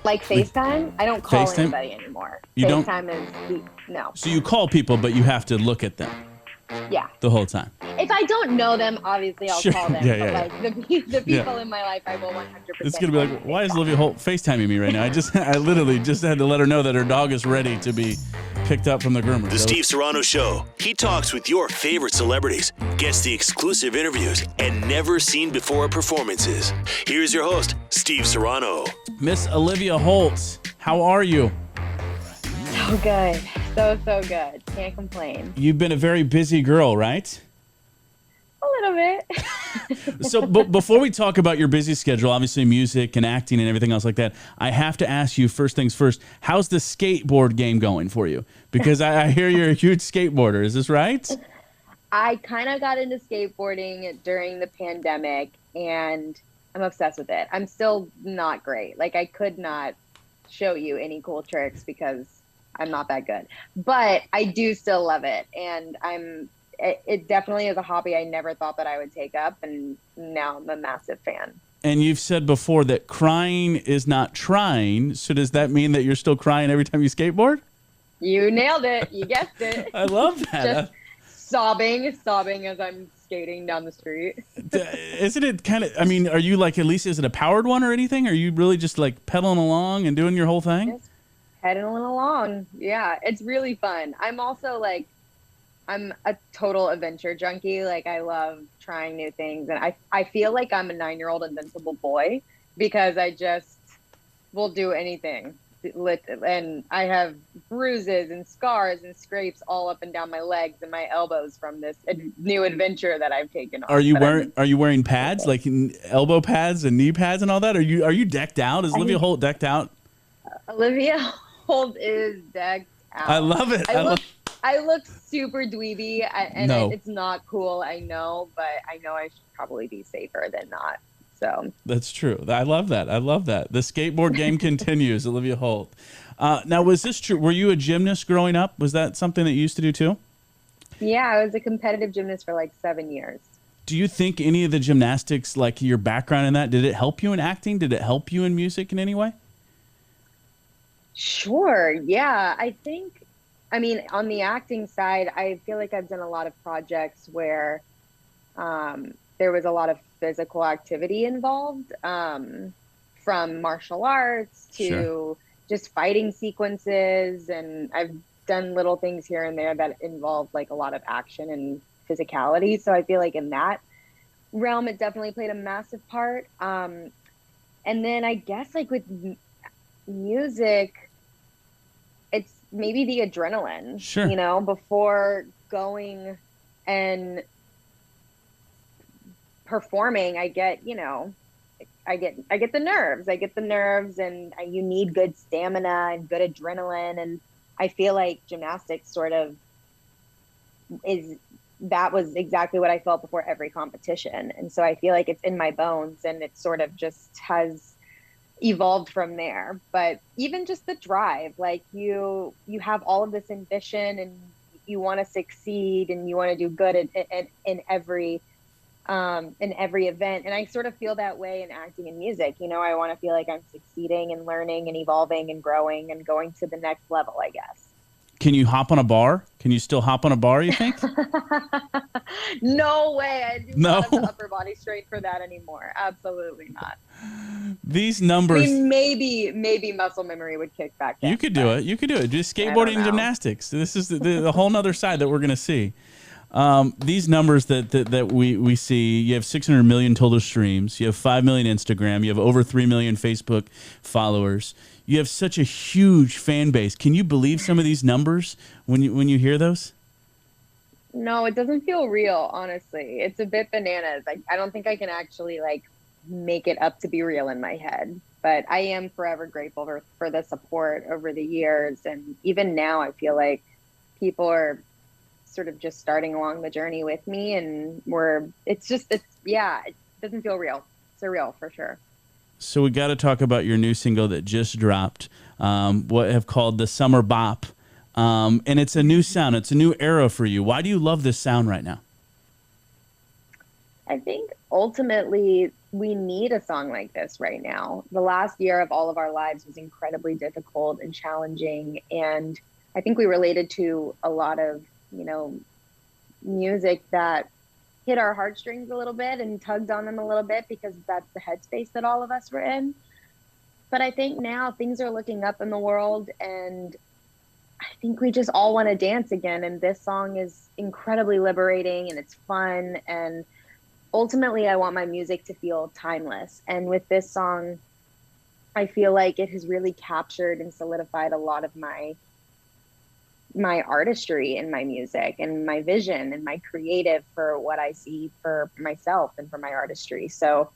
Like FaceTime? I don't call FaceTime? anybody anymore. You don't? FaceTime is no. So you call people, but you have to look at them Yeah. the whole time. If I don't know them, obviously I'll Sure. call them. Yeah, but yeah, like the people in my life, I will 100%. It's gonna be like, why is Olivia Holt FaceTiming me right now? I literally just had to let her know that her dog is ready to be picked up from the groomer. The Steve Serrano Show. He talks with your favorite celebrities, gets the exclusive interviews, and never seen before performances. Here's your host, Steve Serrano. Miss Olivia Holt, how are you? So good. So good. Can't complain. You've been a very busy girl, right? A little bit. So before we talk about your busy schedule, obviously music and acting and everything else like that, I have to ask you first things first, how's the skateboard game going for you? Because I hear you're a huge skateboarder. Is this right? I kind of got into skateboarding during the pandemic, and I'm obsessed with it. I'm still not great. Like, I could not show you any cool tricks because I'm not that good. But I do still love it, and it definitely is a hobby I never thought that I would take up, and now I'm a massive fan. And you've said before that crying is not trying, so does that mean that you're still crying every time you skateboard? You nailed it. You guessed it. I love that. Just sobbing as I'm skating down the street. Isn't it kind of, I mean, are you like, at least, is it a powered one or anything? Are you really just like pedaling along and doing your whole thing? Just pedaling along. Yeah, it's really fun. I'm also like, I'm a total adventure junkie. Like, I love trying new things. And I feel like I'm a 9-year-old invincible boy because I just will do anything. And I have bruises and scars and scrapes all up and down my legs and my elbows from this new adventure that I've taken on. Are you wearing pads, like elbow pads and knee pads and all that? Are you decked out? Is Olivia Holt decked out? Olivia Holt is decked out. I love it. I look super dweeby, and No. it's not cool, I know, but I know I should probably be safer than not. So That's true. I love that. The skateboard game continues, Olivia Holt. Now, was this true? Were you a gymnast growing up? Was that something that you used to do too? yeah, I was a competitive gymnast for like 7 years. Do you think any of the gymnastics, like your background in that, did it help you in acting? Did it help you in music in any way? Sure. Yeah. I mean, on the acting side, I feel like I've done a lot of projects where there was a lot of physical activity involved, from martial arts to Sure. just fighting sequences. And I've done little things here and there that involve like a lot of action and physicality. So I feel like in that realm, it definitely played a massive part. And then I guess like with music, it's maybe the adrenaline, Sure. before going and performing. I get the nerves, and you need good stamina and good adrenaline. And I feel like gymnastics sort of that was exactly what I felt before every competition. And so I feel like it's in my bones, and it sort of just has evolved from there. But even just the drive, like you have all of this ambition, and you want to succeed, and you want to do good in every event. And I sort of feel that way in acting and music. I want to feel like I'm succeeding and learning and evolving and growing and going to the next level, I guess. Can you hop on a bar? Can you still hop on a bar, you think? No way. I do No. not have the upper body strength for that anymore. Absolutely not. These I numbers. mean, maybe muscle memory would kick back in. You could do it. Just skateboarding and know. gymnastics. This is the whole nother side that we're going to see. These numbers that we see, you have 600 million total streams. You have 5 million Instagram. You have over 3 million Facebook followers. You have such a huge fan base. Can you believe some of these numbers when you hear those? No, it doesn't feel real, honestly. It's a bit bananas. I don't think I can actually make it up to be real in my head. But I am forever grateful for the support over the years. And even now, I feel like people are sort of just starting along the journey with me. And it doesn't feel real. It's surreal for sure. So we got to talk about your new single that just dropped, what have called the Summerbop. And it's a new sound. It's a new era for you. Why do you love this sound right now? I think ultimately we need a song like this right now. The last year of all of our lives was incredibly difficult and challenging. And I think we related to a lot of, music that hit our heartstrings a little bit and tugged on them a little bit, because that's the headspace that all of us were in. But I think now things are looking up in the world, and I think we just all want to dance again. And this song is incredibly liberating, and it's fun. And ultimately, I want my music to feel timeless. And with this song, I feel like it has really captured and solidified a lot of my artistry and my music and my vision and my creative for what I see for myself and for my artistry. So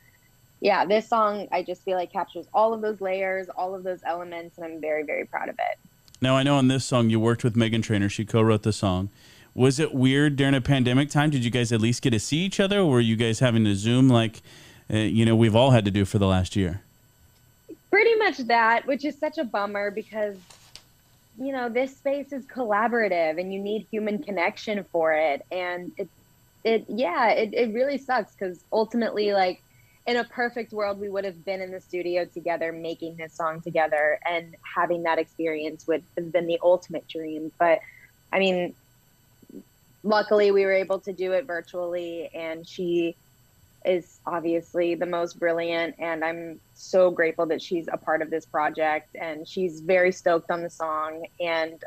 yeah, this song, I just feel like captures all of those layers, all of those elements, and I'm very, very proud of it. Now, I know on this song you worked with Megan Trainor. She co-wrote the song. Was it weird during a pandemic time? Did you guys at least get to see each other? Or were you guys having to Zoom like, we've all had to do for the last year? Pretty much that, which is such a bummer because, this space is collaborative and you need human connection for it. And it really sucks because ultimately, like, in a perfect world, we would have been in the studio together, making this song together, and having that experience would have been the ultimate dream. But I mean, luckily we were able to do it virtually, and she is obviously the most brilliant, and I'm so grateful that she's a part of this project, and she's very stoked on the song. And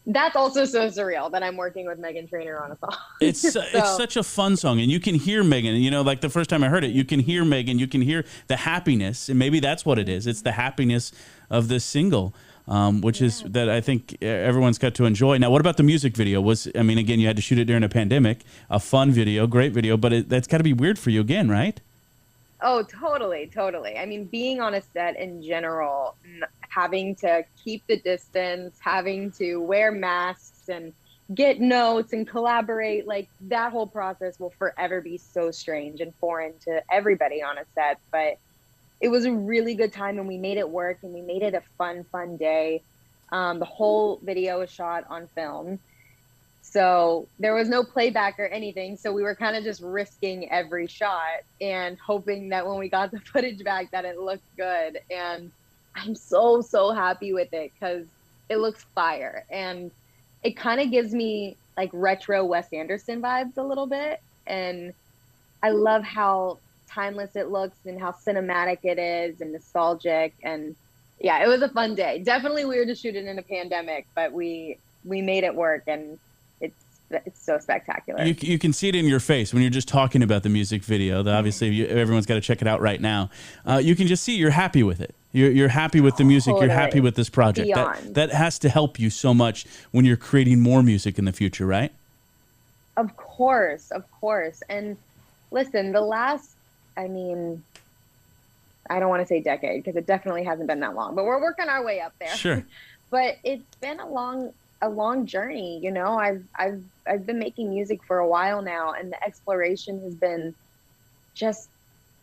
that's also so surreal that I'm working with Megan Trainor on a song. It's such a fun song, and you can hear Megan. Like the first time I heard it, you can hear Megan, you can hear the happiness, and maybe that's what it is. It's the happiness of this single, which is that I think everyone's got to enjoy. Now, what about the music video? Again, you had to shoot it during a pandemic, a fun video, great video, but that's got to be weird for you again, right? Oh, totally. I mean, being on a set in general, having to keep the distance, having to wear masks and get notes and collaborate, like that whole process will forever be so strange and foreign to everybody on a set. But it was a really good time, and we made it work, and we made it a fun day. The whole video was shot on film. So there was no playback or anything. So we were kind of just risking every shot and hoping that when we got the footage back that it looked good. And I'm so happy with it because it looks fire. And it kind of gives me like retro Wes Anderson vibes a little bit. And I love how timeless it looks and how cinematic it is and nostalgic. And yeah, it was a fun day. Definitely weird to shoot it in a pandemic, but we made it work, and it's so spectacular. You can see it in your face when you're just talking about the music video. Obviously, everyone's got to check it out right now. You can just see you're happy with it. You're happy with the music. Totally. You're happy with this project. That has to help you so much when you're creating more music in the future, right? Of course. And listen, I don't want to say decade because it definitely hasn't been that long, but we're working our way up there. Sure. But it's been a long journey. I've been making music for a while now, and the exploration has been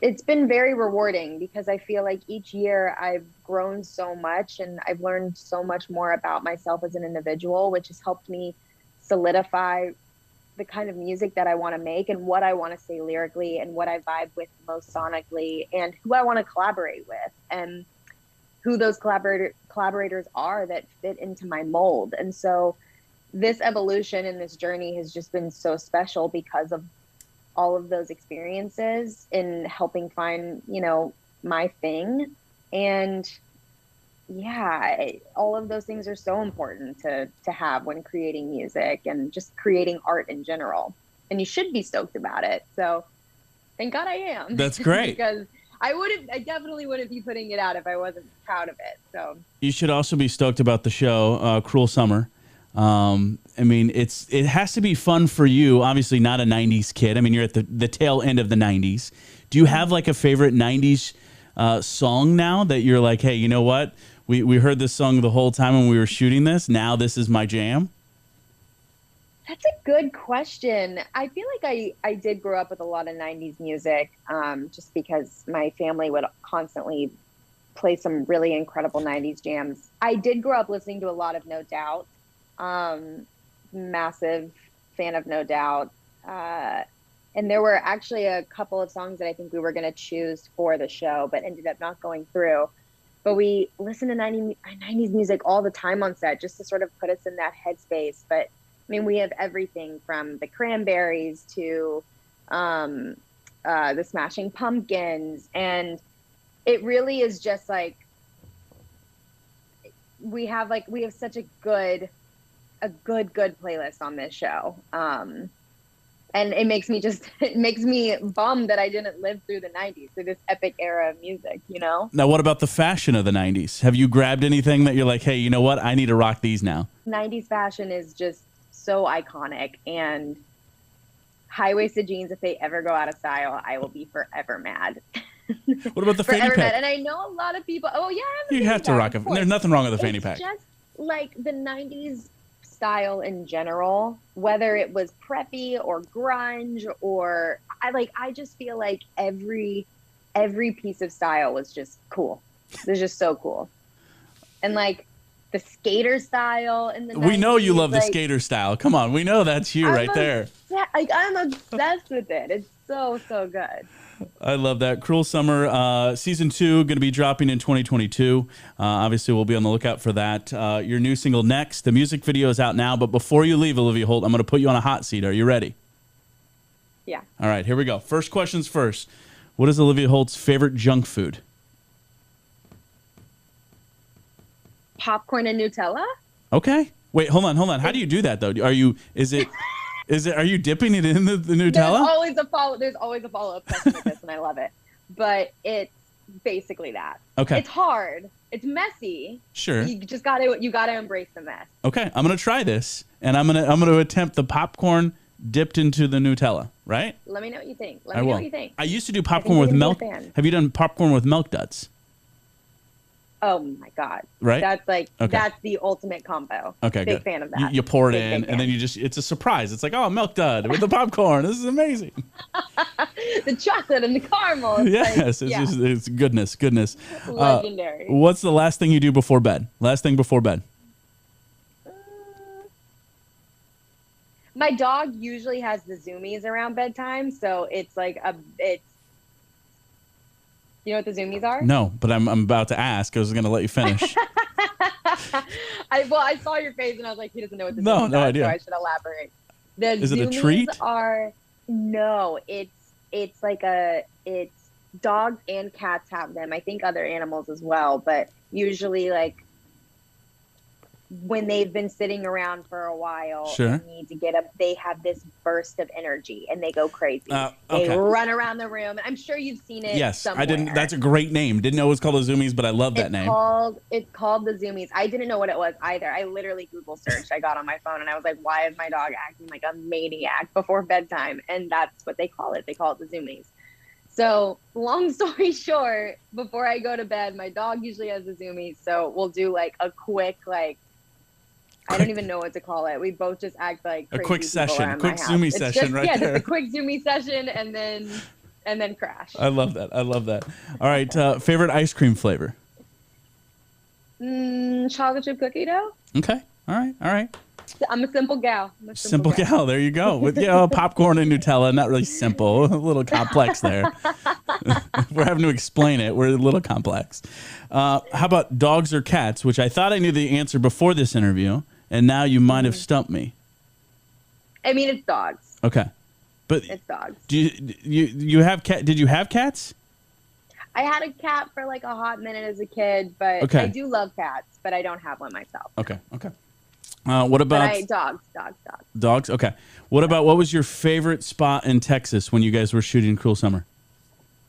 it's been very rewarding because I feel like each year I've grown so much and I've learned so much more about myself as an individual, which has helped me solidify the kind of music that I want to make and what I want to say lyrically and what I vibe with most sonically and who I want to collaborate with and who those collaborators are that fit into my mold. And so this evolution and this journey has just been so special because of all of those experiences in helping find, my thing. And all of those things are so important to have when creating music and just creating art in general. And you should be stoked about it. So thank God I am. That's great. Because I definitely wouldn't be putting it out if I wasn't proud of it. So you should also be stoked about the show, Cruel Summer. It has to be fun for you. Obviously not a 90s kid. You're at the tail end of the 90s. Do you have like a favorite 90s song now that you're like, hey, you know what? We heard this song the whole time when we were shooting this. Now this is my jam. That's a good question. I feel like I did grow up with a lot of 90s music, just because my family would constantly play some really incredible 90s jams. I did grow up listening to a lot of No Doubt. Massive fan of No Doubt. And there were actually a couple of songs that I think we were going to choose for the show, but ended up not going through. But we listen to 90s music all the time on set just to sort of put us in that headspace. But I mean, we have everything from the Cranberries to the Smashing Pumpkins. And it really is just like, we have such a good playlist on this show. And it makes me bummed that I didn't live through the 90s, through this epic era of music, you know? Now, what about the fashion of the 90s? Have you grabbed anything that you're like, hey, you know what? I need to rock these now. 90s fashion is just so iconic, and high-waisted jeans, if they ever go out of style, I will be forever mad. What about the fanny pack? And I know a lot of people, you have to rock it. There's nothing wrong with the fanny pack. It's just like the 90s style in general, whether it was preppy or grunge, or I just feel like every piece of style was just cool. It was just so cool. And like the skater style in the 90s, we know you love the skater style. Come on, we know that's you right there. I'm obsessed with it. It's so good. I love that. Cruel Summer, season 2, going to be dropping in 2022. Obviously, we'll be on the lookout for that. Your new single, Next. The music video is out now, but before you leave, Olivia Holt, I'm going to put you on a hot seat. Are you ready? Yeah. All right, here we go. First questions first. What is Olivia Holt's favorite junk food? Popcorn and Nutella? Okay. Wait, hold on. How do you do that, though? Are you dipping it in the Nutella? There's always a follow-up question with this, and I love it. But it's basically that. Okay. It's hard. It's messy. Sure. You just gotta embrace the mess. Okay, I'm gonna try this, and I'm gonna attempt the popcorn dipped into the Nutella. Right? Let me know what you think. I used to do popcorn with milk. Have you done popcorn with milk duds? Oh my God. Right? That's the ultimate combo. Okay, Big good. fan of that. You pour it in, and then it's a surprise. It's like, oh, milk dud with the popcorn. This is amazing. The chocolate and the caramel. Yes, it's goodness. Legendary. What's the last thing you do before bed? Last thing before bed? My dog usually has the zoomies around bedtime, so it's like you know what the zoomies are? No, but I'm about to ask. I was going to let you finish. I saw your face and I was like, he doesn't know what the zoomies are. No idea. So I should elaborate. Is it a treat? No, it's dogs and cats have them. I think other animals as well, but usually like when they've been sitting around for a while and need to get up, they have this burst of energy and they go crazy. They run around the room. I'm sure you've seen it. Yes, somewhere. I didn't. That's a great name. Didn't know it was called the Zoomies, but I love that name. It's called the Zoomies. I didn't know what it was either. I literally Google searched. I got on my phone and I was like, why is my dog acting like a maniac before bedtime? And that's what they call it. They call it the Zoomies. So long story short, before I go to bed, my dog usually has the Zoomies. So we'll do like a quick I don't even know what to call it. We both just act like a quick session, quick Zoomie session, right there. Just a quick Zoomie session, and then crash. I love that. All right, favorite ice cream flavor? Chocolate chip cookie dough. Okay. All right. I'm a simple gal. Simple gal. There you go. With popcorn and Nutella, not really simple. A little complex there. We're having to explain it. We're a little complex. How about dogs or cats? Which I thought I knew the answer before this interview, and now you might have stumped me. I mean, it's dogs. Okay, but it's dogs. Do you have cat? Did you have cats? I had a cat for like a hot minute as a kid, but I do love cats, but I don't have one myself. Okay. What about dogs? Dogs. Okay. What was your favorite spot in Texas when you guys were shooting Cruel Summer?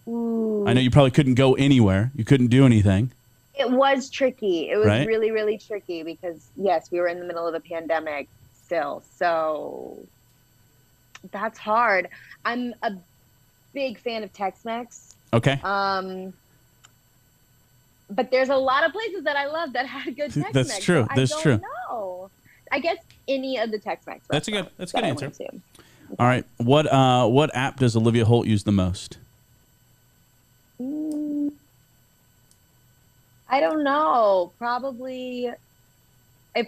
Ooh. I know you probably couldn't go anywhere. You couldn't do anything. It was tricky. It was really, really tricky because yes, we were in the middle of the pandemic still. So that's hard. I'm a big fan of Tex-Mex. Okay. But there's a lot of places that I love that had good Tex-Mex. That's true. So I don't know. I guess any of the Tex-Mex. That's a good answer. All right. What app does Olivia Holt use the most? I don't know. Probably I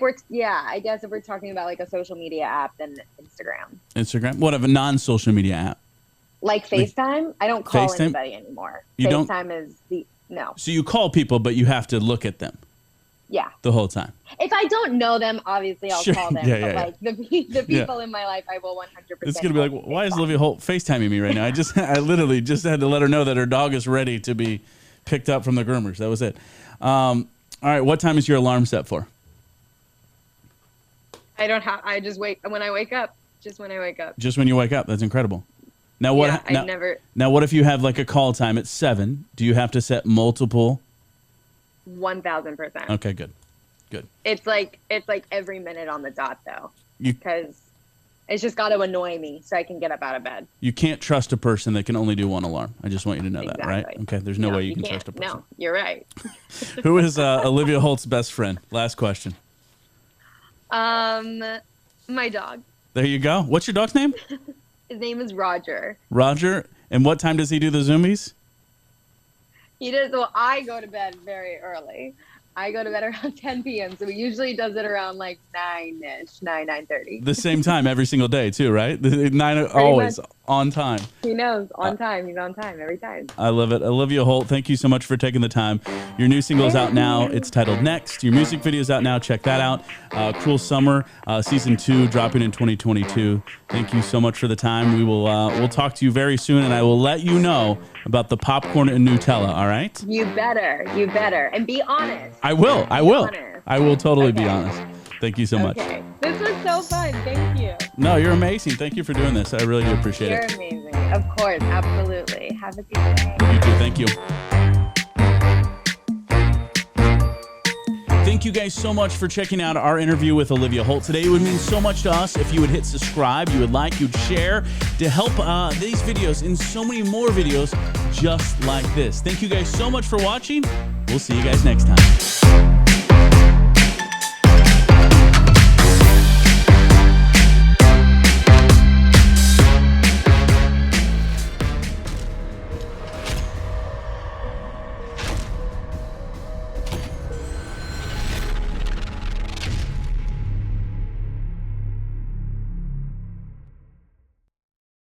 guess if we're talking about like a social media app, then Instagram. What of a non-social media app? Like FaceTime? I don't call FaceTime? anybody anymore. You don't? FaceTime is no. So you call people, but you have to look at them Yeah. the whole time. If I don't know them, obviously I'll Sure. call them. Yeah, but yeah, like the people in my life, I will 100%. It's gonna be like, why is Olivia Holt FaceTiming me right now? I literally just had to let her know that her dog is ready to be picked up from the groomers. That was it. All right, what time is your alarm set for? I just wait when I wake up. Just when I wake up. Just when you wake up. That's incredible. Now what? Yeah, I've never. Now what if you have like a call time at 7? Do you have to set multiple? 1,000%. Okay, good. It's like every minute on the dot though, You because it's just got to annoy me so I can get up out of bed. you can't trust a person that can only do one alarm. I just want you to know that, right? Exactly. Okay, there's no way you can can't. trust a person. No, you're right. Who is Olivia Holt's best friend? Last question. My dog. There you go. What's your dog's name? His name is Roger. Roger. And what time does he do the zoomies? He does. Well, I go to bed very early. I go to bed around 10 p.m. So he usually does it around like 9-ish, 9:30. The same time every single day too, right? 9 always much. on time. He knows on time. He's on time every time. I love it. Olivia Holt, thank you so much for taking the time. Your new single is out now. It's titled Next. Your music video is out now. Check that out. Cruel Summer, season 2 dropping in 2022. Thank you so much for the time. We will we'll talk to you very soon, and I will let you know about the popcorn and Nutella. All right? You better, and be honest. I will. Be honest. I will totally be Okay. honest. Thank you so much. Okay. This was so fun. Thank you. No, you're amazing. Thank you for doing this. I really do appreciate You're it. amazing. Of course, absolutely. Have a good day. You too. Thank you. Thank you guys so much for checking out our interview with Olivia Holt today. It would mean so much to us if you would hit subscribe, you would like, you'd share to help these videos and so many more videos just like this. Thank you guys so much for watching. We'll see you guys next time.